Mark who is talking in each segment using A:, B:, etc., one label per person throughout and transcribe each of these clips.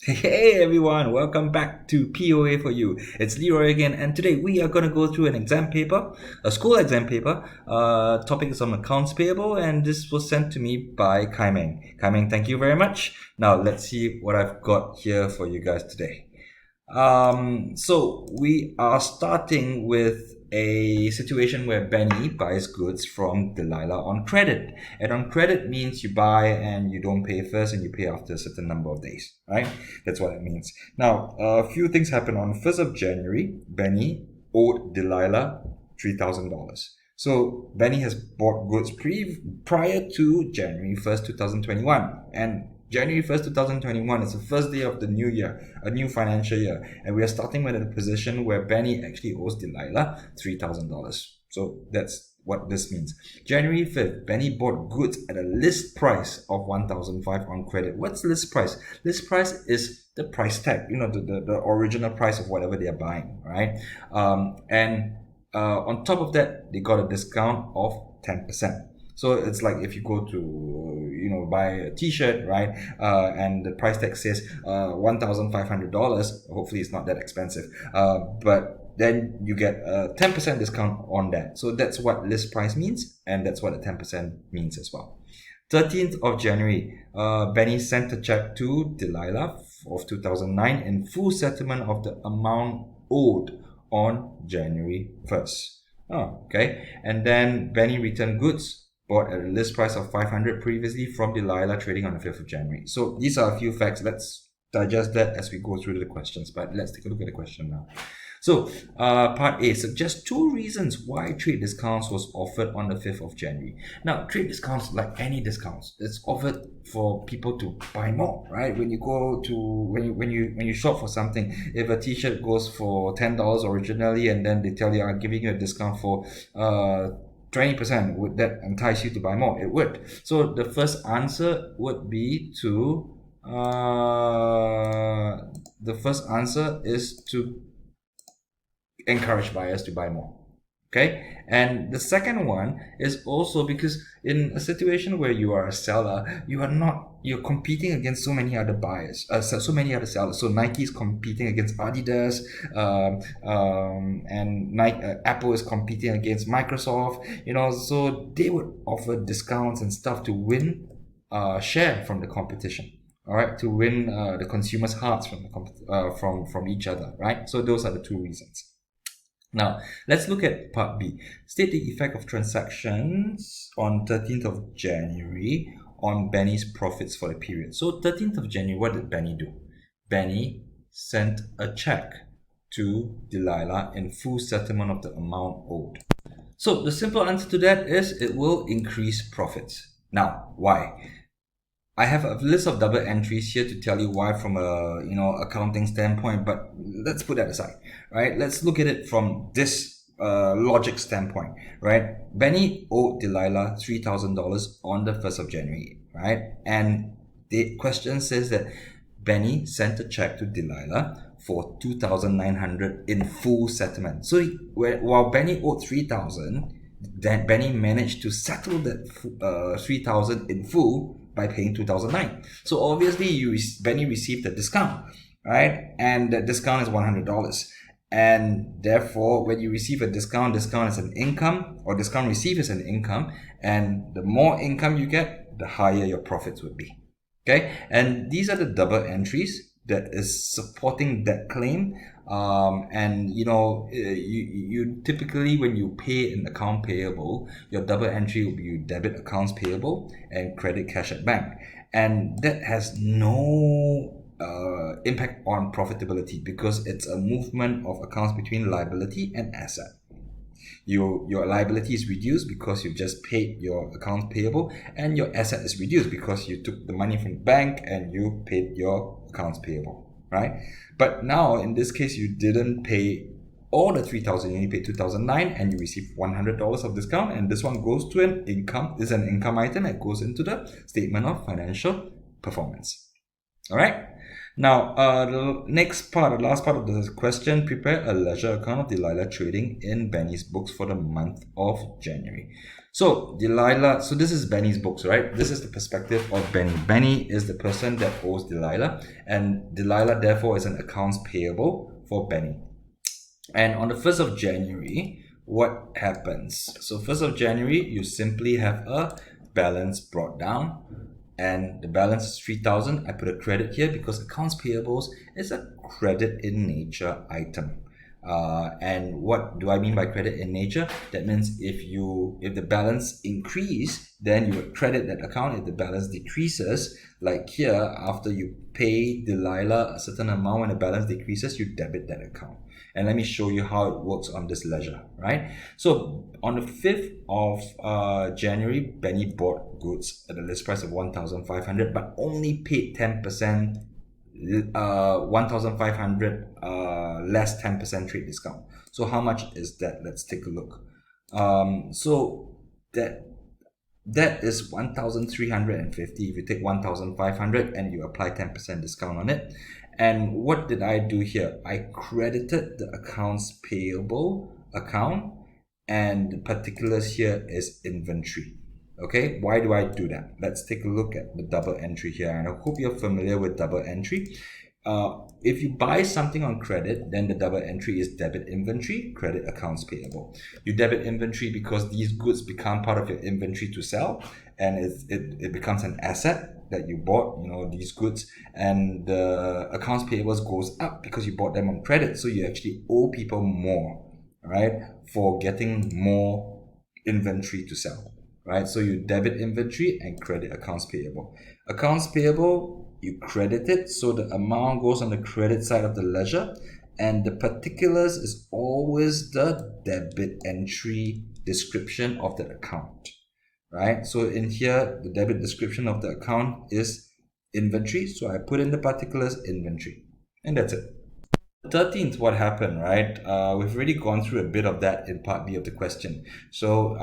A: Hey everyone, welcome back to POA for You. It's Leroy again, and today we are going to go through an exam paper, a school exam paper. Topic is on accounts payable, and this was sent to me by Kaimeng. Kaimeng, thank you very much. Now let's see what I've got here for you guys today. So we are starting with a situation where Benny buys goods from Delilah on credit. And on credit means you buy and you don't pay first and you pay after a certain number of days, right? That's what it means. Now, a few things happen. On 1st of January, Benny owed Delilah $3,000. So Benny has bought goods prior to January 1st, 2021. And January 1st, 2021 is the first day of the new year, a new financial year. And we are starting with a position where Benny actually owes Delilah $3,000. So that's what this means. January 5th, Benny bought goods at a list price of $1,500 on credit. What's list price? List price is the price tag, the original price of whatever they are buying, right? On top of that, they got a discount of 10%. So it's like if you go to, buy a t-shirt, right? And the price tag says $1,500. Hopefully it's not that expensive. But then you get a 10% discount on that. So that's what list price means, and that's what the 10% means as well. 13th of January, Benny sent a check to Delilah of 2009 in full settlement of the amount owed on January 1st. Oh, okay. And then Benny returned goods bought at a list price of $500 previously from Delilah trading on the 5th of January. So these are a few facts. Let's digest that as we go through the questions. But let's take a look at the question now. So, part A suggests two reasons why trade discounts was offered on the 5th of January. Now, trade discounts, like any discounts, it's offered for people to buy more, right? When you go to when you shop for something, if a t-shirt goes for $10 originally, and then they tell you I'm giving you a discount for 20%, would that entice you to buy more? It would. So the first answer would be to the first answer is to encourage buyers to buy more. Okay, and the second one is also because in a situation where you are a seller, you're competing against so many other buyers, so many other sellers. So Nike is competing against Adidas, and Nike, Apple is competing against Microsoft. So they would offer discounts and stuff to win share from the competition. All right, to win the consumers' hearts from each other. Right. So those are the two reasons. Now, let's look at part B. State the effect of transactions on 13th of January on Benny's profits for the period. So 13th of January, what did Benny do? Benny sent a check to Delilah in full settlement of the amount owed. So the simple answer to that is it will increase profits. Now, why? I have a list of double entries here to tell you why from a accounting standpoint, but let's put that aside, right? Let's look at it from this logic standpoint, right? Benny owed Delilah $3,000 on the 1st of January, right? And the question says that Benny sent a check to Delilah for $2,900 in full settlement. So while Benny owed $3,000, then Benny managed to settle that $3,000 in full by paying $2,009. So obviously Benny received a discount, right? And the discount is $100. And therefore, when you receive a discount is an income, or discount received is an income. And the more income you get, the higher your profits would be. Okay? And these are the double entries that is supporting that claim. You typically, when you pay an account payable, your double entry will be you debit accounts payable and credit cash at bank, and that has no impact on profitability because it's a movement of accounts between liability and asset. Your liability is reduced because you just paid your accounts payable, and your asset is reduced because you took the money from the bank and you paid your accounts payable, right? But now in this case, you didn't pay all the $3,000, you only paid $2,009, and you received $100 of discount, and this one goes to an income item that goes into the statement of financial performance. All right. Now, the last part of the question, prepare a ledger account of Delilah trading in Benny's books for the month of January. So Delilah, so this is Benny's books, right? This is the perspective of Benny. Benny is the person that owes Delilah, and Delilah therefore is an accounts payable for Benny. And on the 1st of January, what happens? So 1st of January, you simply have a balance brought down, and the balance is 3,000. I put a credit here because accounts payables is a credit in nature item. And what do I mean by credit in nature? That means if the balance increase, then you would credit that account. If the balance decreases, like here, after you pay Delilah a certain amount, when the balance decreases, you debit that account. And let me show you how it works on this ledger, right? So on the 5th of January, Benny bought goods at a list price of 1,500, but only paid 10%, 1,500 less 10% trade discount. So how much is that? Let's take a look. So that is 1,350 if you take 1,500 and you apply 10% discount on it. And what did I do here? I credited the accounts payable account, and the particulars here is inventory. Okay, why do I do that? Let's take a look at the double entry here, and I hope you're familiar with double entry. If you buy something on credit, then the double entry is debit inventory, credit accounts payable. You debit inventory because these goods become part of your inventory to sell, and it becomes an asset that you bought, these goods, and the accounts payables goes up because you bought them on credit. So you actually owe people more, right, for getting more inventory to sell, right? So you debit inventory and credit accounts payable. Accounts payable, you credit it, so the amount goes on the credit side of the ledger, and the particulars is always the debit entry description of the account, right? So in here, the debit description of the account is inventory, so I put in the particulars inventory, and that's it. 13th, what happened, right? We've already gone through a bit of that in part B of the question. So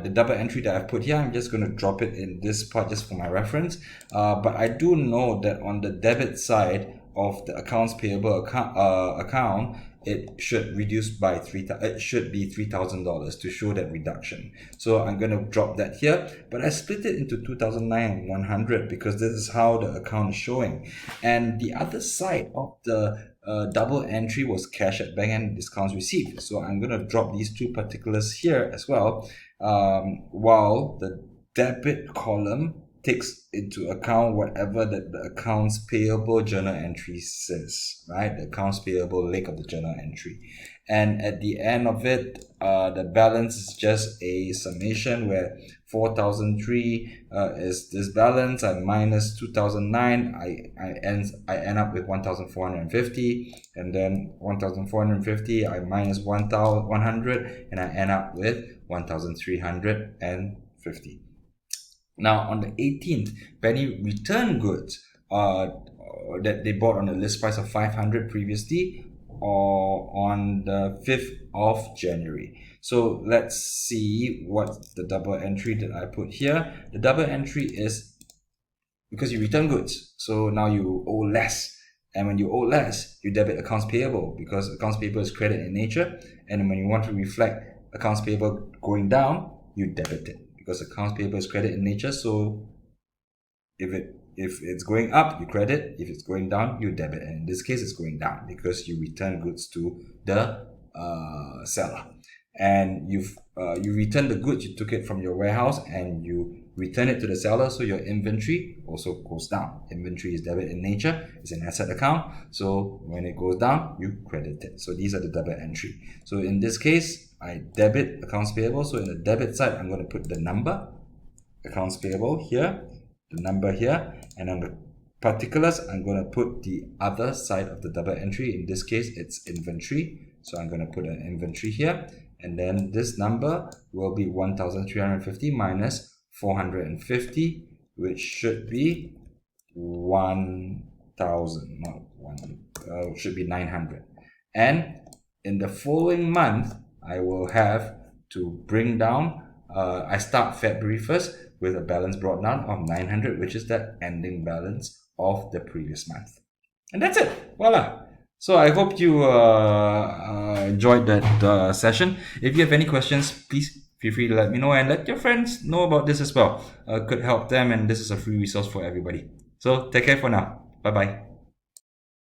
A: the double entry that I've put here, I'm just going to drop it in this part just for my reference. But I do know that on the debit side of the accounts payable account, it should reduce by it should be $3,000 to show that reduction. So I'm going to drop that here, but I split it into 2,009 and 100 because this is how the account is showing. And the other side of the double entry was cash at bank and discounts received. So I'm going to drop these two particulars here as well, while the debit column takes into account whatever that the accounts payable journal entry says, right? The accounts payable leg of the journal entry. And at the end of it, the balance is just a summation where 4,003 is this balance. I minus 2,009. I end up with 1,450, and then 1,450 I minus 1,100, and I end up with 1,350. Now on the 18th, Benny returned goods that they bought on a list price of 500 previously, or on the 5th of January. So let's see what the double entry that I put here. The double entry is because you return goods, so now you owe less. And when you owe less, you debit accounts payable because accounts payable is credit in nature. And when you want to reflect accounts payable going down, you debit it because accounts payable is credit in nature. So if it's going up, you credit. If it's going down, you debit. And in this case, it's going down because you return goods to the seller. And you return the goods, you took it from your warehouse and you return it to the seller, so your inventory also goes down. Inventory is debit in nature, it's an asset account, so when it goes down, you credit it. So these are the double entry. So in this case, I debit accounts payable, so in the debit side, I'm going to put the number, accounts payable here, the number here, and on the particulars, I'm going to put the other side of the double entry. In this case, it's inventory, so I'm going to put an inventory here. And then this number will be 1,350 minus 450, which should be 1,000, not 1, should be 900. And in the following month, I will have to bring down, I start February 1st with a balance brought down of 900, which is the ending balance of the previous month. And that's it. Voila. So I hope you enjoyed that session. If you have any questions, please feel free to let me know and let your friends know about this as well. Could help them, and this is a free resource for everybody. So take care for now. Bye bye.